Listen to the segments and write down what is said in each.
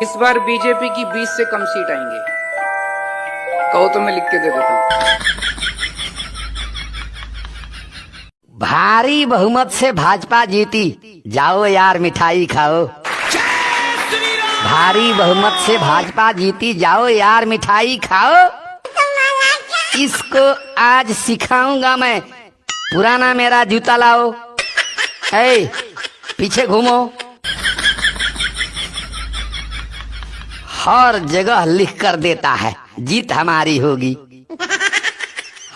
इस बार बीजेपी की 20 से कम सीट आएंगे। कहो तो मैं लिख के दे देता हूँ। भारी बहुमत से भाजपा जीती, जाओ यार मिठाई खाओ। भारी बहुमत से भाजपा जीती, जाओ यार मिठाई खाओ। इसको आज सिखाऊंगा मैं, पुराना मेरा जूता लाओ। ए, पीछे घूमो। हर जगह लिख कर देता है जीत हमारी होगी।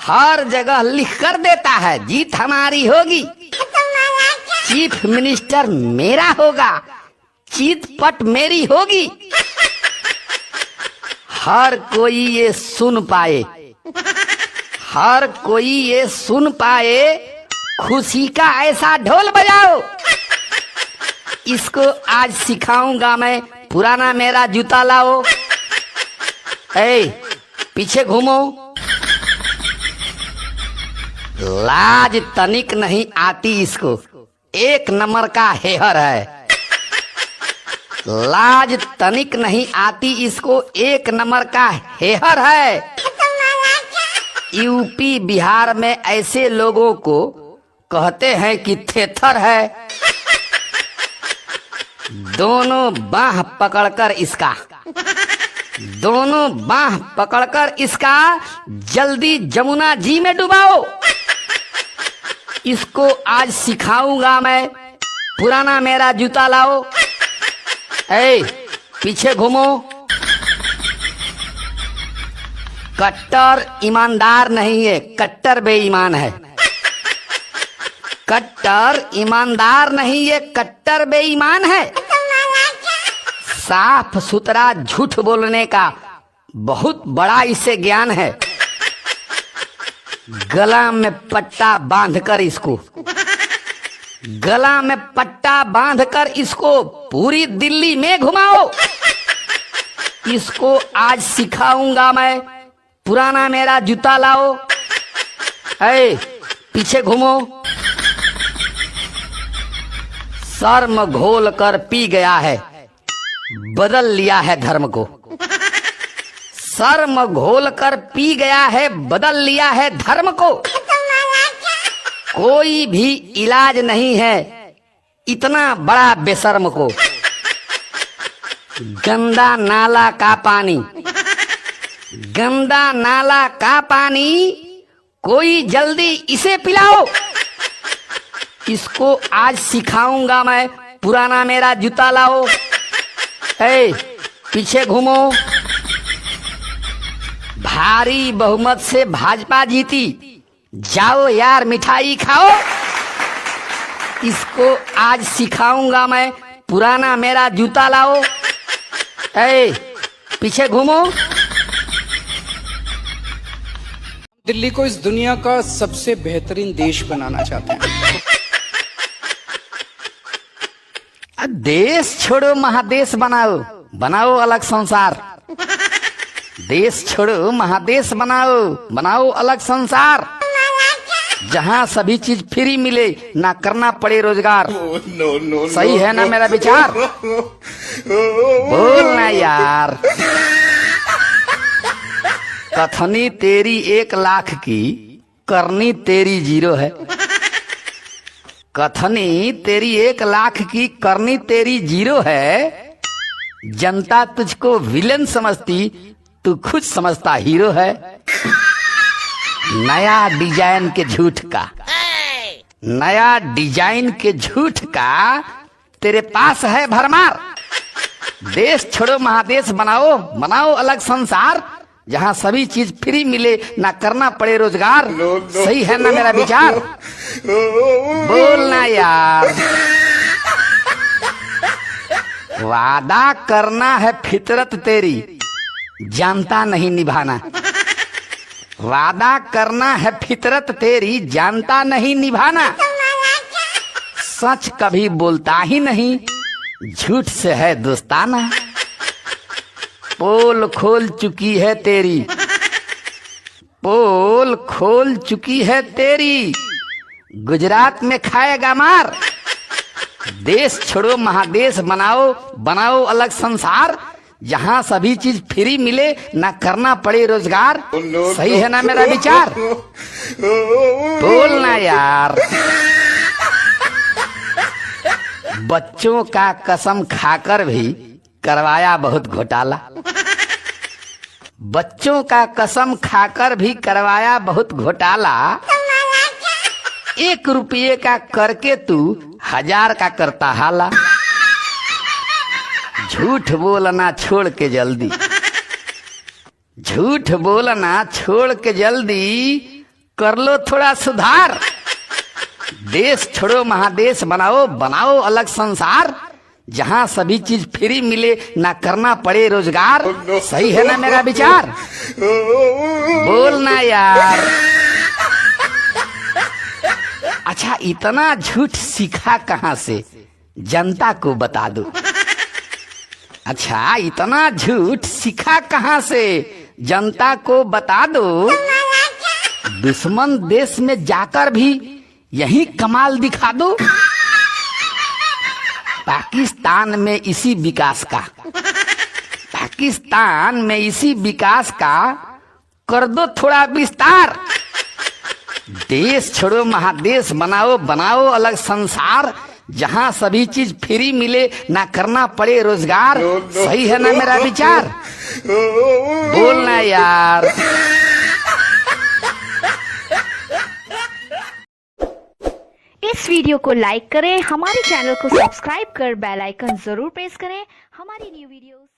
हर जगह लिख कर देता है जीत हमारी होगी। चीफ मिनिस्टर मेरा होगा, चीत पट मेरी होगी। हर कोई ये सुन पाए, हर कोई ये सुन पाए, खुशी का ऐसा ढोल बजाओ। इसको आज सिखाऊंगा मैं, पुराना मेरा जूता लाओ। ए, पीछे घूमो। लाज तनिक नहीं आती इसको, एक नंबर का हेहर है। लाज तनिक नहीं आती इसको, एक नंबर का हेहर है। यूपी बिहार में ऐसे लोगों को कहते हैं कि थेथर है। दोनों बाह पकड़कर इसका, दोनों बाह पकड़कर इसका जल्दी जमुना जी में डुबाओ। इसको आज सिखाऊंगा मैं, पुराना मेरा जूता लाओ। ए, पीछे घूमो। कट्टर ईमानदार नहीं है, कट्टर बेईमान है। कट्टर ईमानदार नहीं है, कट्टर बेईमान है। साफ सुथरा झूठ बोलने का बहुत बड़ा इसे ज्ञान है। गला में पट्टा बांधकर इसको, गला में पट्टा बांधकर इसको पूरी दिल्ली में घुमाओ। इसको आज सिखाऊंगा मैं, पुराना मेरा जूता लाओ। ए, पीछे घूमो। शर्म घोल कर पी गया है, बदल लिया है धर्म को। शर्म घोल कर पी गया है, बदल लिया है धर्म को। कोई भी इलाज नहीं है इतना बड़ा बेशर्म को। गंदा नाला का पानी, गंदा नाला का पानी, कोई जल्दी इसे पिलाओ। इसको आज सिखाऊंगा मैं, पुराना मेरा जूता लाओ। ए, पीछे घूमो। भारी बहुमत से भाजपा जीती, जाओ यार मिठाई खाओ। इसको आज सिखाऊंगा मैं, पुराना मेरा जूता लाओ। ए, पीछे घूमो। दिल्ली को इस दुनिया का सबसे बेहतरीन देश बनाना चाहते हैं। देश छोड़ो महादेश बनाओ, बनाओ अलग संसार। देश छोड़ो महादेश बनाओ, बनाओ अलग संसार। जहाँ सभी चीज फ्री मिले, ना करना पड़े रोजगार। सही है ना मेरा विचार? बोलना यार। कथनी तेरी 1 लाख की, करनी तेरी 0 है। कथनी तेरी 1 लाख की, करनी तेरी 0 है। जनता तुझको विलेन समझती, तू खुद समझता हीरो है। नया डिजाइन के झूठ का, नया डिजाइन के झूठ का तेरे पास है भरमार। देश छोड़ो महादेश बनाओ, बनाओ अलग संसार। जहाँ सभी चीज फ्री मिले, ना करना पड़े रोजगार। सही है ना मेरा विचार? बोलना यार। वादा करना है फितरत तेरी, जानता नहीं निभाना। वादा करना है फितरत तेरी, जानता नहीं निभाना। सच कभी बोलता ही नहीं, झूठ से है दोस्ताना। पोल खोल चुकी है तेरी, पोल खोल चुकी है तेरी, गुजरात में खाएगा मार। देश छोड़ो महादेश बनाओ, बनाओ अलग संसार। जहाँ सभी चीज फ्री मिले, ना करना पड़े रोजगार। सही है ना मेरा विचार? बोलना यार। बच्चों का कसम खाकर भी करवाया बहुत घोटाला। बच्चों का कसम खाकर भी करवाया बहुत घोटाला। 1 रुपये का करके तू 1000 का करता हाला। झूठ बोलना छोड़ के जल्दी, झूठ बोलना छोड़ के जल्दी कर लो थोड़ा सुधार। देश छोड़ो महादेश बनाओ, बनाओ अलग संसार, जहाँ सभी चीज फ्री मिले, ना करना पड़े रोजगार। सही है ना मेरा विचार? बोलना यार। अच्छा, इतना झूठ सीखा कहाँ से, जनता को बता दो। अच्छा, इतना झूठ सीखा कहाँ से, जनता को बता दो। दुश्मन देश में जाकर भी यही कमाल दिखा दो। पाकिस्तान में इसी विकास का, पाकिस्तान में इसी विकास का कर दो थोड़ा विस्तार। देश छोड़ो महादेश बनाओ, बनाओ अलग संसार, जहाँ सभी चीज फ्री मिले, ना करना पड़े रोजगार। सही है ना मेरा विचार? बोलना यार। इस वीडियो को लाइक करें, हमारे चैनल को सब्सक्राइब कर बेल आइकन जरूर प्रेस करें हमारी न्यू वीडियोस